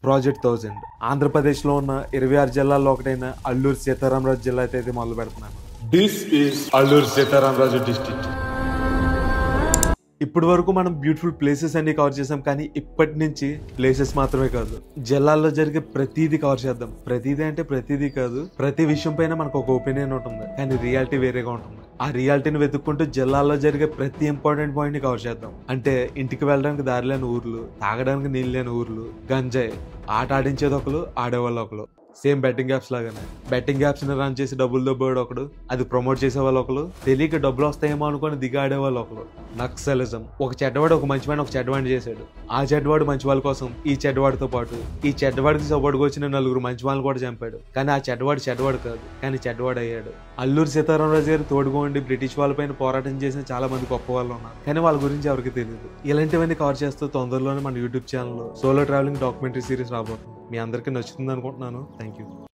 Project 1000 ఆంధ్రప్రదేశ్లో ఉన్న 26 జిల్లాల్లో ఒకటైన అల్లూరు సీతారామరాజు జిల్లా అయితే మొదలు పెడుతున్నాను. This is Alluri Sitaramaraju district. ఇప్పటి వరకు మనం బ్యూటిఫుల్ ప్లేసెస్ అన్ని కవర్ చేసాం, కానీ ఇప్పటి నుంచి ప్లేసెస్ మాత్రమే కాదు, జిల్లాల్లో జరిగే ప్రతిదీ కవర్ చేద్దాం. ప్రతిదీ అంటే ప్రతిదీ కాదు, ప్రతి విషయం పైన మనకు ఒక ఒపీనియన్ ఉంటుంది, కానీ రియాలిటీ వేరేగా ఉంటుంది. ఆ రియాలిటీని వెతుక్కుంటూ జిల్లాల్లో జరిగే ప్రతి ఇంపార్టెంట్ పాయింట్ ని కవర్ చేద్దాం. అంటే ఇంటికి వెళ్ళడానికి దారి లేని ఊర్లు, తాగడానికి నీళ్ళు లేని ఊర్లు, గంజాయి, ఆట ఆడించేది ఒకరు, ఆడేవాళ్ళు ఒకరు. సేమ్ బెట్టింగ్ యాప్స్ లాగానే బెట్టింగ్ యాప్స్ ని రన్ చేసి డబ్బులు దొబ్బేవాడు ఒకడు, అది ప్రమోట్ చేసే వాళ్ళు ఒకరు, తెలియక డబ్బులు వస్తాయేమో అనుకుని దిగాడేవాళ్ళు ఒకరు. నక్సలిజం, ఒక చెడ్డవాడు ఒక మంచివాడిని ఒక చెడ్డవాడిని చేశాడు. ఆ చెడ్డవాడు మంచి వాళ్ళ కోసం ఈ చెడ్డవాడితో పాటు ఈ చెడ్డవాడికి సపోర్ట్గా వచ్చిన నలుగురు మంచి వాళ్ళని కూడా చంపాడు. కానీ ఆ చెడ్డవాడు చెడ్డవాడు కాదు, కానీ చెడ్డవాడు అయ్యాడు. అల్లూరు సీతారామరాజు గారు తోడుగా ఉండి బ్రిటిష్ వాళ్ళపైన పోరాటం చేసిన చాలా మంది గొప్ప వాళ్ళు ఉన్నారు, కానీ వాళ్ళ గురించి ఎవరికి తెలియదు. ఇలాంటివన్నీ కవర్ చేస్తూ తొందరలోనే మన యూట్యూబ్ ఛానల్లో సోలో ట్రావెలింగ్ డాక్యుమెంటరీ సిరీస్ రాబోతుంది. మీ అందరికీ నచ్చుతుంది అనుకుంటున్నాను. Thank you.